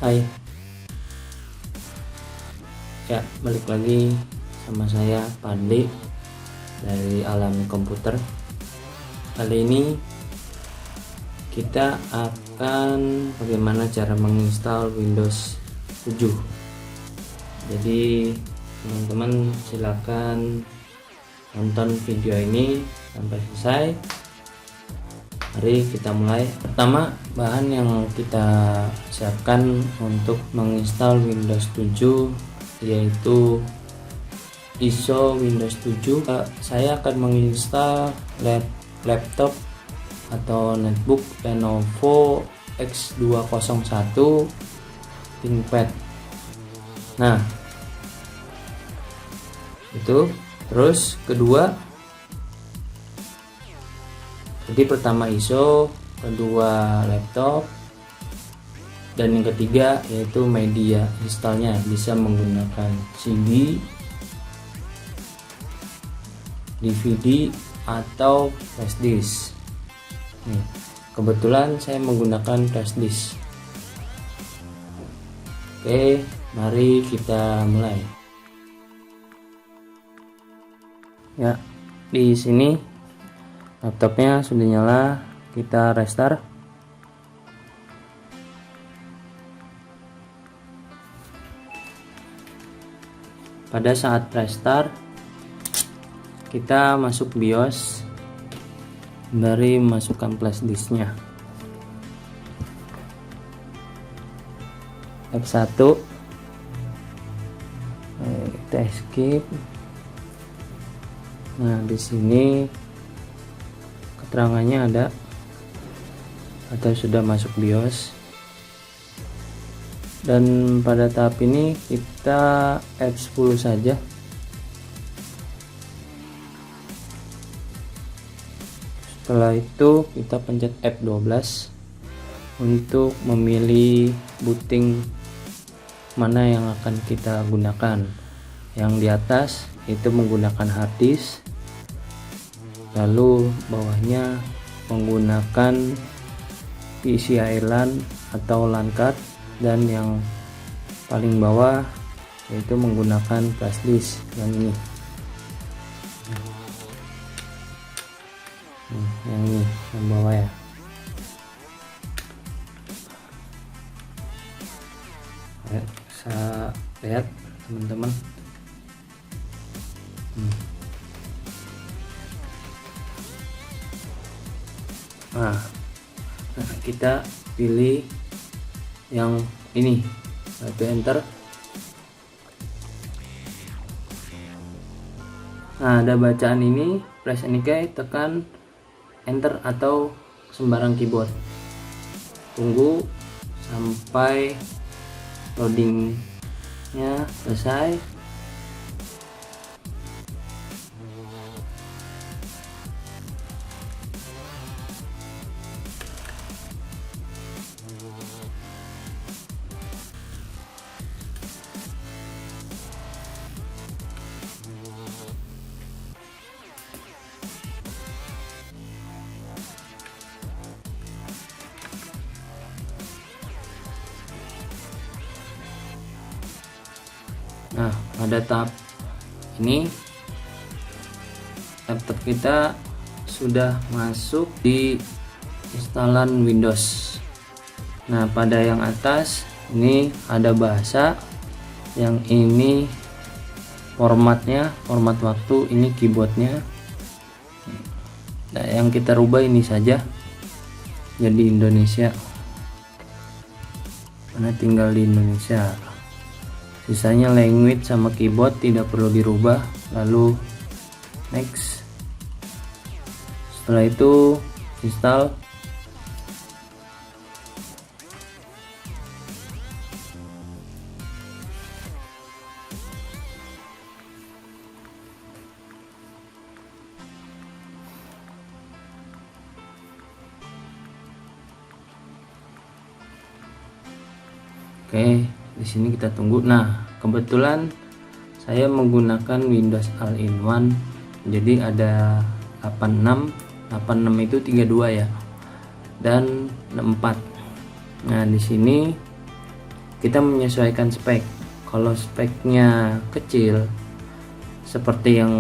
Hai ya, balik lagi sama saya Pandi dari Alami Komputer. Kali ini kita akan bagaimana cara menginstal Windows 7. Jadi teman-teman silakan nonton video ini sampai selesai. Mari kita mulai. Pertama, bahan yang kita siapkan untuk menginstal Windows 7 yaitu ISO Windows 7. Saya akan menginstal laptop atau netbook Lenovo X201 ThinkPad. Nah, itu. Terus kedua, jadi pertama ISO, kedua laptop, dan yang ketiga yaitu media installnya. Bisa menggunakan CD, DVD, atau flash disk. Nih, kebetulan saya menggunakan flash disk. Oke, mari kita mulai. Ya, di sini laptopnya sudah nyala. Kita restart. Pada saat restart, kita masuk BIOS, mari masukkan flash disknya. F1, kita escape. Nah, di sini keterangannya ada atau sudah masuk BIOS. Dan pada tahap ini kita F10 saja. Setelah itu kita pencet F12 untuk memilih booting mana yang akan kita gunakan. Yang di atas itu menggunakan hard disk, lalu bawahnya menggunakan PCI LAN atau LAN card, dan yang paling bawah yaitu menggunakan flash disk yang ini. Yang ini yang bawah ya. Bisa lihat teman-teman. Nah, kita pilih yang ini, lalu enter. Nah, ada bacaan ini, press any key, tekan enter atau sembarang keyboard. Tunggu sampai loadingnya selesai. Nah, pada tahap ini laptop kita sudah masuk di instalan Windows. Nah, pada yang atas ini ada bahasa, yang ini formatnya, format waktu, ini keyboardnya. Nah, yang kita rubah ini saja jadi Indonesia, karena tinggal di Indonesia. Sisanya language sama keyboard tidak perlu dirubah. Lalu next. Setelah itu install. Oke, di sini kita tunggu. Nah, kebetulan saya menggunakan Windows All-in-One, jadi ada 86 itu 32 ya, dan 64. Nah, di sini kita menyesuaikan spek. Kalau speknya kecil seperti yang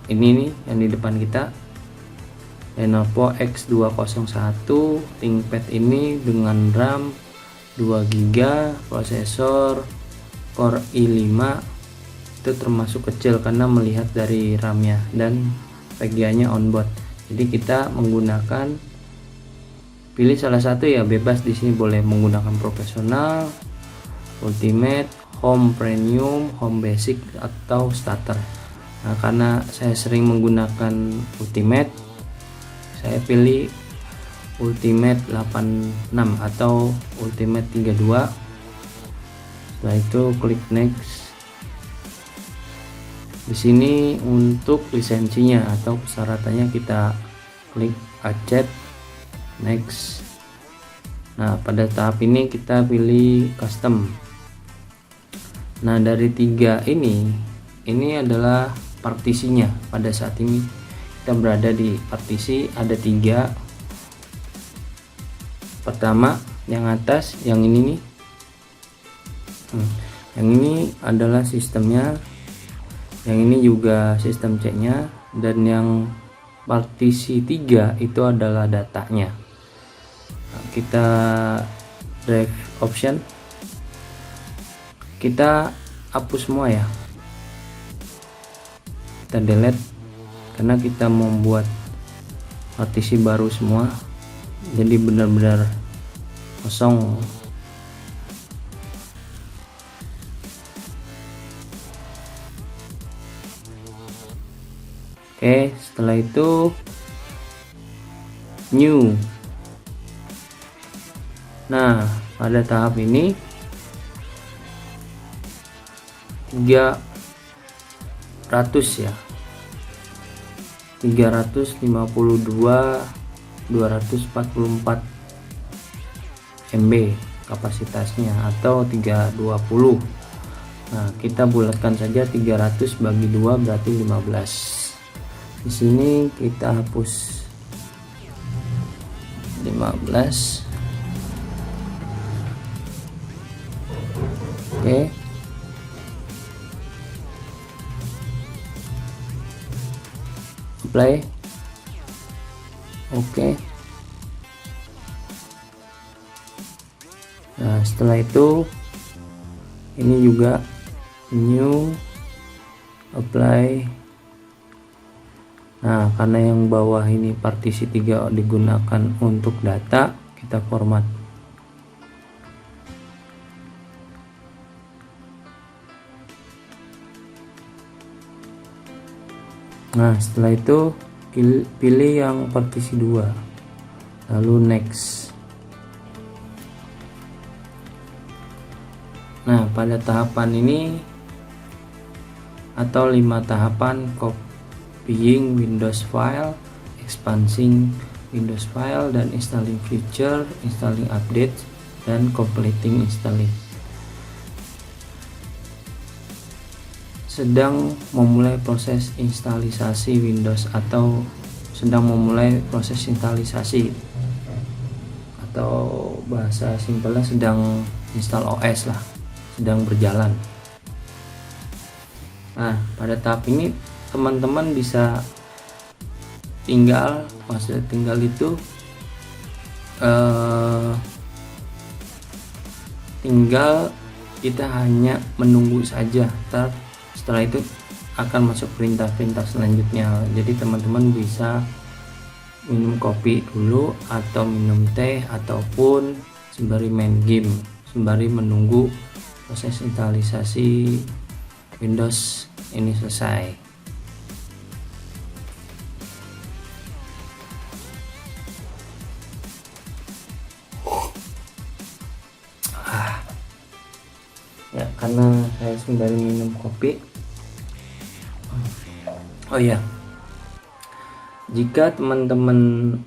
ini nih, yang di depan kita, Lenovo X201 ThinkPad ini dengan RAM 2GB, prosesor Core i5, itu termasuk kecil karena melihat dari RAM-nya dan VGA-nya onboard. Jadi kita menggunakan, pilih salah satu ya, bebas di sini, boleh menggunakan profesional, ultimate, home premium, home basic atau starter. Nah, karena saya sering menggunakan ultimate, saya pilih ultimate 86 atau ultimate 32. Setelah itu klik next. Di sini untuk lisensinya atau persyaratannya kita klik accept, next. Nah, pada tahap ini kita pilih custom. Nah, dari tiga ini adalah partisinya. Pada saat ini kita berada di partisi, ada tiga. Pertama yang atas, yang ini nih, yang ini adalah sistemnya, yang ini juga sistem C-nya, dan yang partisi 3 itu adalah datanya. Nah, kita drive option, kita hapus semua ya, kita delete karena kita membuat partisi baru semua, jadi benar-benar kosong. Oke, setelah itu new. Nah, pada tahap ini 300 ya, 352.244 MB kapasitasnya atau 320. Nah, kita bulatkan saja 300 bagi 2 berarti 15. Di sini kita hapus 15. Oke. Apply. Oke. Nah, setelah itu ini juga new, apply. Nah, karena yang bawah ini partisi 3 digunakan untuk data, kita format. Nah, setelah itu pilih yang partisi 2, lalu next. Nah, pada tahapan ini atau 5 tahapan, copying Windows file, expanding Windows file, dan installing feature, installing update, dan completing installing. Sedang memulai proses instalisasi Windows atau sedang memulai proses instalisasi, atau bahasa simpelnya sedang install OS lah, sedang berjalan. Nah, pada tahap ini teman-teman bisa tinggal, maksudnya tinggal itu tinggal kita hanya menunggu saja. Setelah itu akan masuk perintah-perintah selanjutnya. Jadi teman-teman bisa minum kopi dulu atau minum teh, ataupun sembari main game, sembari menunggu proses instalisasi Windows ini selesai. Ya, karena saya sembari minum kopi. Oh ya, jika teman-teman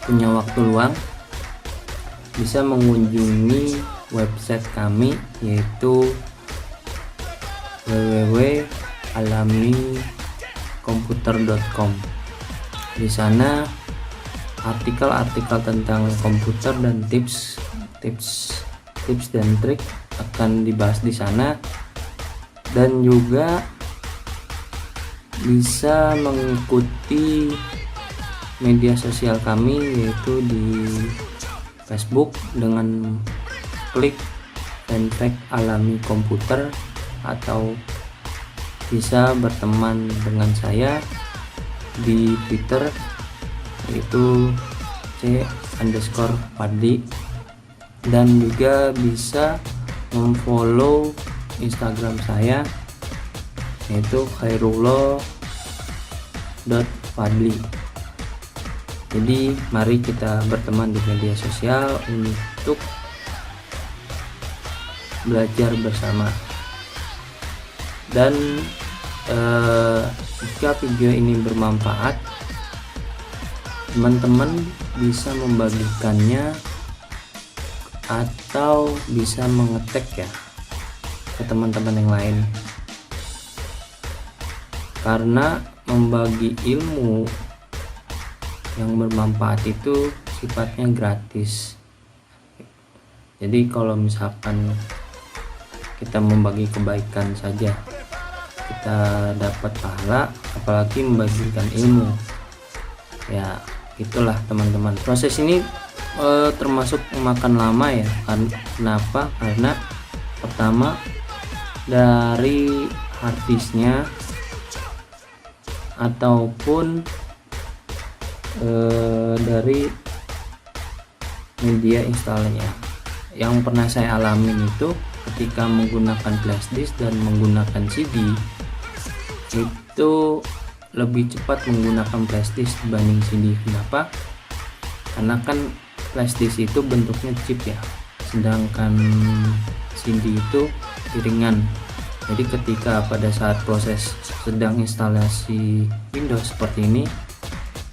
punya waktu luang, bisa mengunjungi website kami, yaitu www.alamikomputer.com. Di sana artikel-artikel tentang komputer dan tips dan trik akan dibahas di sana, dan juga bisa mengikuti media sosial kami yaitu di Facebook dengan klik fanpage Alami Komputer, atau bisa berteman dengan saya di Twitter yaitu C_Fadli, dan juga bisa memfollow Instagram saya yaitu khairullah.fadli. Jadi mari kita berteman di media sosial untuk belajar bersama. Dan jika video ini bermanfaat, teman-teman bisa membagikannya atau bisa mengetek ya ke teman-teman yang lain, karena membagi ilmu yang bermanfaat itu sifatnya gratis. Jadi kalau misalkan kita membagi kebaikan saja kita dapat pahala, apalagi membagikan ilmu. Ya itulah teman-teman, proses ini termasuk memakan lama ya. Kenapa? Karena pertama dari harddisknya ataupun dari media instalnya. Yang pernah saya alamin itu ketika menggunakan flashdisk dan menggunakan CD, itu lebih cepat menggunakan flashdisk dibanding CD. Kenapa? Karena kan flashdisk itu bentuknya chip ya, sedangkan CD itu piringan. Jadi ketika pada saat proses sedang instalasi Windows seperti ini,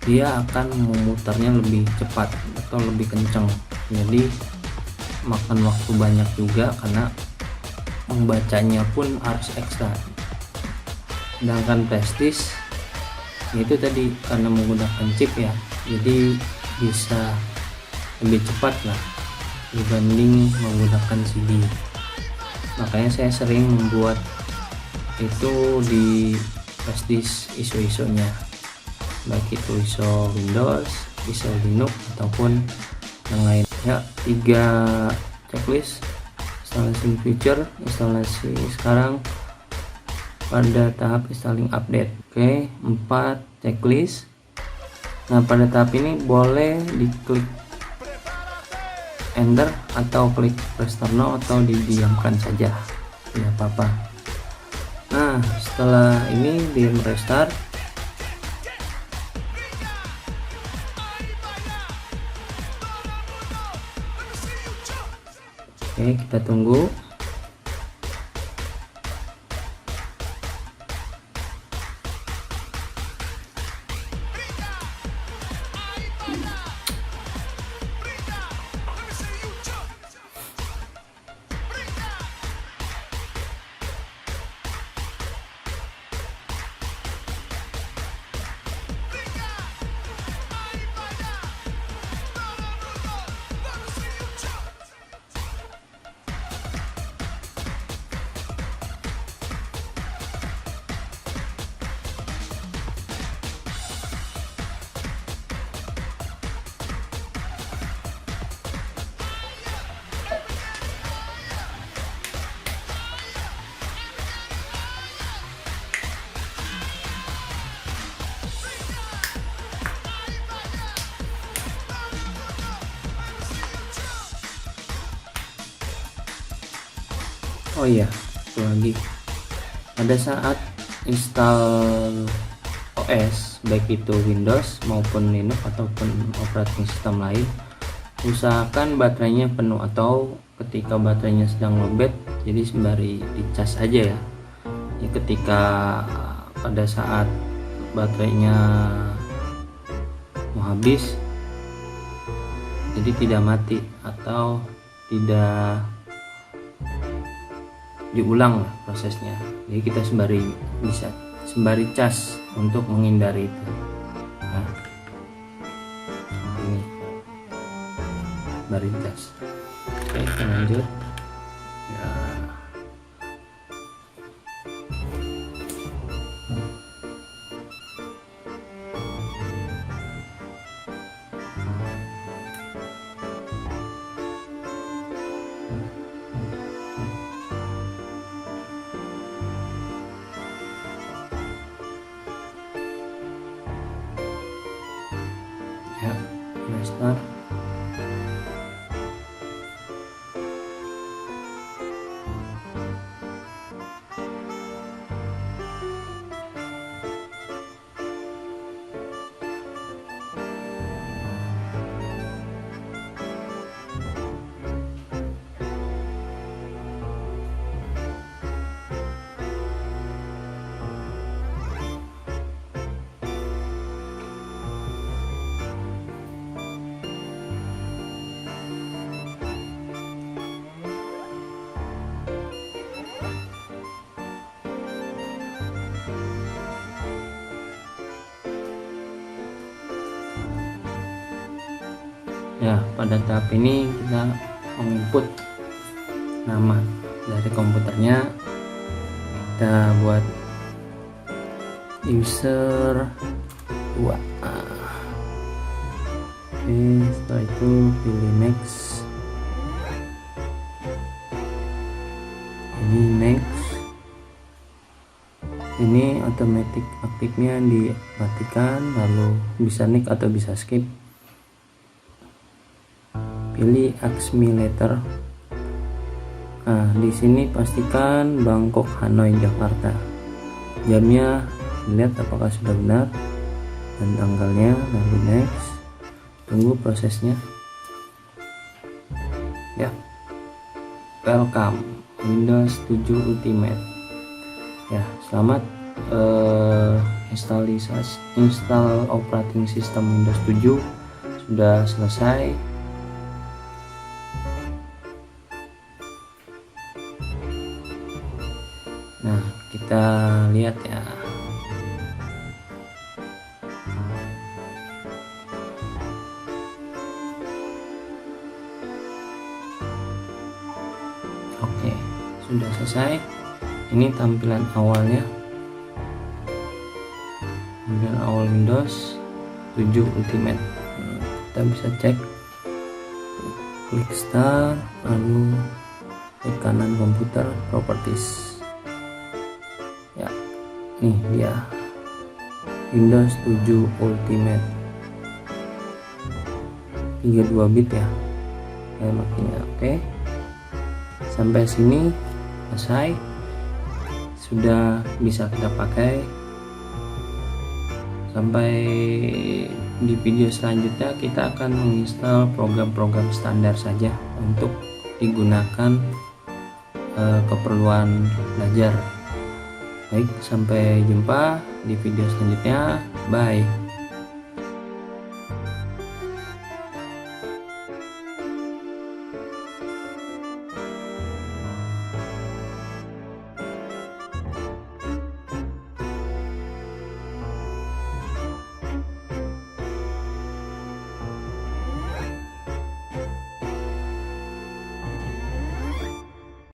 dia akan memutarnya lebih cepat atau lebih kencang, jadi makan waktu banyak juga karena membacanya pun harus ekstra. Sedangkan flashdisk itu tadi karena menggunakan chip ya, jadi bisa lebih cepat lah dibanding menggunakan CD. Makanya saya sering membuat itu di flashdisk ISO-nya, baik itu ISO Windows, ISO Linux ataupun yang lain ya. 3 checklist instalasi feature, instalasi sekarang pada tahap installing update. Oke, 4 checklist. Nah pada tahap ini boleh diklik enter atau klik restart now atau didiamkan saja, tidak apa-apa. Nah setelah ini dia restart, oke kita tunggu. Oh iya, satu lagi, pada saat install OS baik itu Windows maupun Linux ataupun operating system lain, usahakan baterainya penuh, atau ketika baterainya sedang lowbat jadi sembari dicas aja ya. Ketika pada saat baterainya mau habis, jadi tidak mati atau tidak diulang prosesnya. Jadi kita bisa sembari cas untuk menghindari itu. Nah, dari jas. Oke, kita lanjut ya. Ya, start. Ya, pada tahap ini kita menginput nama dari komputernya. Kita buat user 2. Oke, setelah itu pilih next. Ini next. Ini automatic aktifnya dimatikan, lalu bisa next atau bisa skip. Pilih accumulator. Nah, di sini pastikan Bangkok Hanoi Jakarta. Jamnya lihat apakah sudah benar dan tanggalnya, lalu next. Tunggu prosesnya. Ya. Welcome Windows 7 Ultimate. Ya, selamat install operating system Windows 7 sudah selesai. Nah, kita lihat ya. Oke, sudah selesai. Ini tampilan awalnya. Tampilan awal Windows 7 Ultimate. Kita bisa cek. Klik start, lalu klik kanan komputer, properties. Ya, nih dia Windows 7 Ultimate 32 bit ya, makanya. Oke, sampai sini selesai, sudah bisa kita pakai. Sampai di video selanjutnya kita akan menginstal program-program standar saja untuk digunakan keperluan belajar. Baik, sampai jumpa di video selanjutnya. Bye.